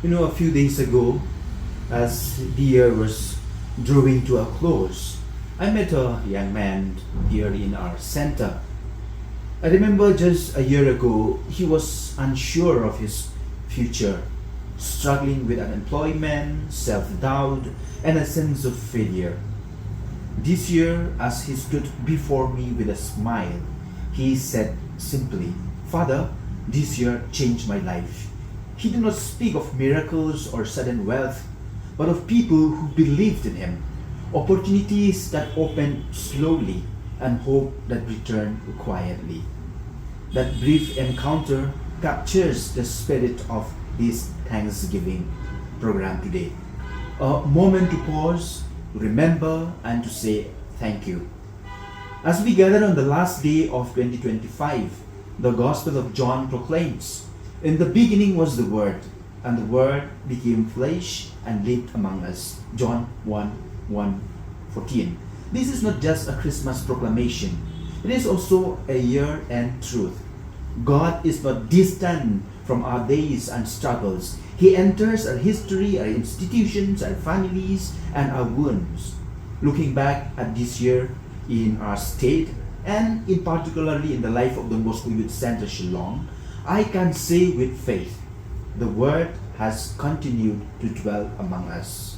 A few days ago, as the year was drawing to a close, I met a young man here in our center. I remember just a year ago, he was unsure of his future, struggling with unemployment, self doubt, and a sense of failure. This year, as he stood before me with a smile, he said simply, "Father, this year changed my life." He did not speak of miracles or sudden wealth, but of people who believed in him, opportunities that opened slowly, and hope that returned quietly. That brief encounter captures the spirit of this Thanksgiving program today. A moment to pause, remember, and to say thank you. As we gather on the last day of 2025, the Gospel of John proclaims, "In the beginning was the Word, and the Word became flesh and lived among us." John 1:14. This is not just a Christmas proclamation. It is also a year-end truth. God is not distant from our days and struggles. He enters our history, our institutions, our families, and our wounds. Looking back at this year in our state, and in particularly in the life of Don Bosco Youth Center Shillong, I can say with faith, the Word has continued to dwell among us.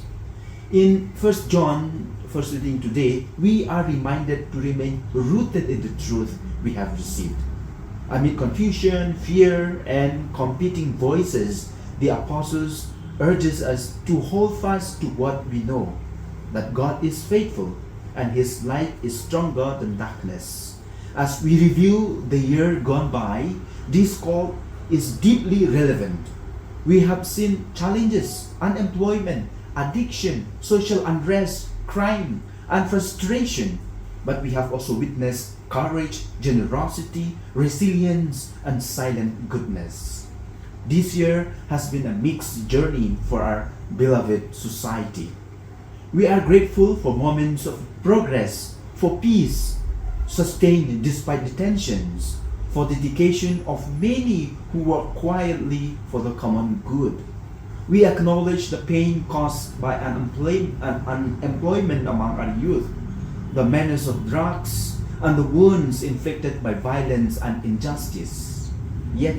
In 1 John, first reading today, we are reminded to remain rooted in the truth we have received. Amid confusion, fear, and competing voices, the apostles urges us to hold fast to what we know, that God is faithful and His light is stronger than darkness. As we review the year gone by, this call is deeply relevant. We have seen challenges, unemployment, addiction, social unrest, crime, and frustration. But we have also witnessed courage, generosity, resilience, and silent goodness. This year has been a mixed journey for our beloved society. We are grateful for moments of progress, for peace sustained despite the tensions, for the dedication of many who work quietly for the common good. We acknowledge the pain caused by unemployment among our youth, the menace of drugs, and the wounds inflicted by violence and injustice. Yet,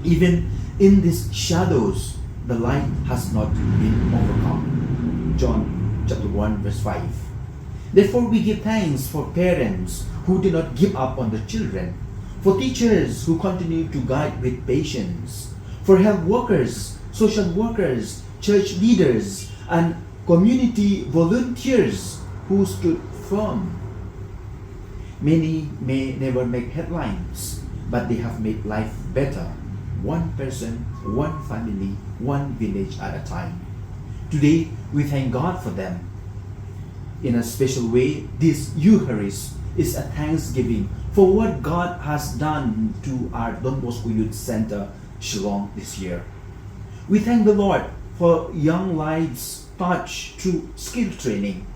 even in these shadows, the light has not been overcome. John chapter 1 verse 5. Therefore we give thanks for parents who do not give up on their children, for teachers who continue to guide with patience, for health workers, social workers, church leaders, and community volunteers who stood firm. Many may never make headlines, but they have made life better, one person, one family, one village at a time. Today, we thank God for them. In a special way, this Eucharist is a thanksgiving for what God has done to our Don Bosco Youth Center Shillong this year. We thank the Lord for young lives touched through skill training,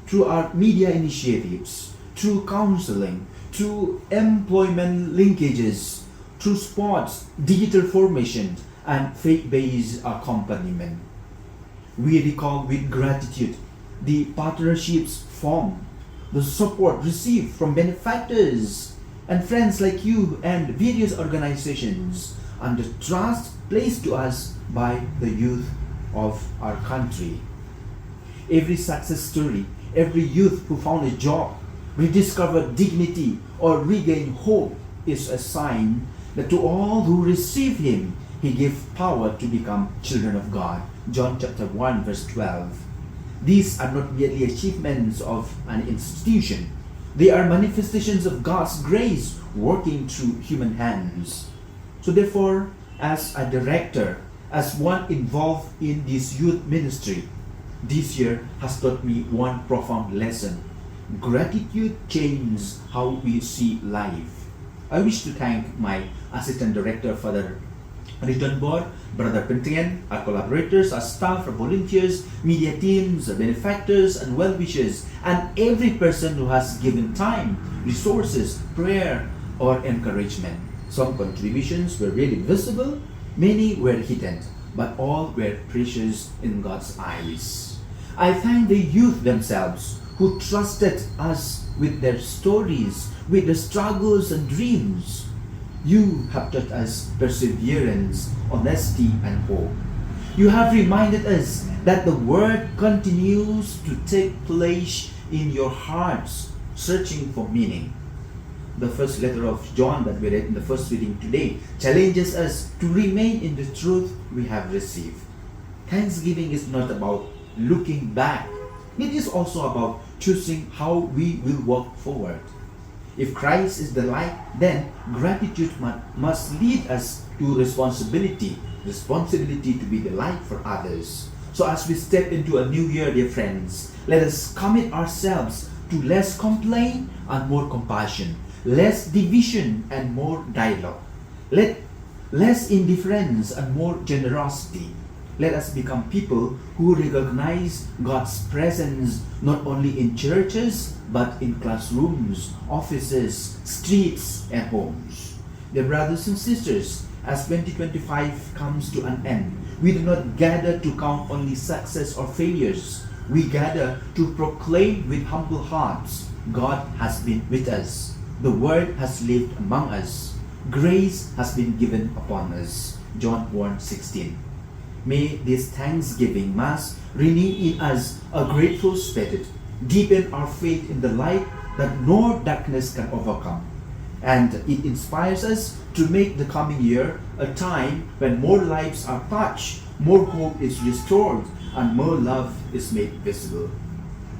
through our media initiatives, through counseling, through employment linkages, through sports, digital formation, and faith-based accompaniment. We recall with gratitude the partnerships formed, the support received from benefactors and friends like you and various organizations, and the trust placed to us by the youth of our country. Every success story, every youth who found a job, rediscovered dignity, or regained hope is a sign that to all who receive Him, He gave power to become children of God. John chapter 1 verse 12. These are not merely achievements of an institution. They are manifestations of God's grace working through human hands. So therefore, as a director, as one involved in this youth ministry, this year has taught me one profound lesson. Gratitude changes how we see life. I wish to thank my Assistant Director, Father Return Board, Brother Pentrian, our collaborators, our staff, our volunteers, media teams, our benefactors, and well-wishers, and every person who has given time, resources, prayer, or encouragement. Some contributions were really visible, many were hidden. but all were precious in God's eyes. I thank the youth themselves who trusted us with their stories, with their struggles and dreams. You have taught us perseverance, honesty, and hope. You have reminded us that the Word continues to take place in your hearts, searching for meaning. The first letter of John that we read in the first reading today challenges us to remain in the truth we have received. Thanksgiving is not about looking back. It is also about choosing how we will walk forward. If Christ is the light, then gratitude must lead us to responsibility to be the light for others. So as we step into a new year, dear friends, let us commit ourselves to less complaint and more compassion, less division and more dialogue, less indifference and more generosity. Let us become people who recognize God's presence not only in churches, but in classrooms, offices, streets, and homes. Dear brothers and sisters, as 2025 comes to an end, we do not gather to count only success or failures. We gather to proclaim with humble hearts, God has been with us. The Word has lived among us. Grace has been given upon us. John 1:16. May this Thanksgiving Mass renew in us a grateful spirit, deepen our faith in the light that no darkness can overcome. And it inspires us to make the coming year a time when more lives are touched, more hope is restored, and more love is made visible.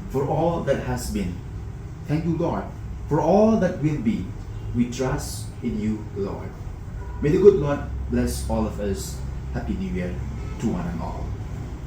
For all that has been, thank you, Lord. For all that will be, we trust in you, Lord. May the good Lord bless all of us. Happy New Year to one and all.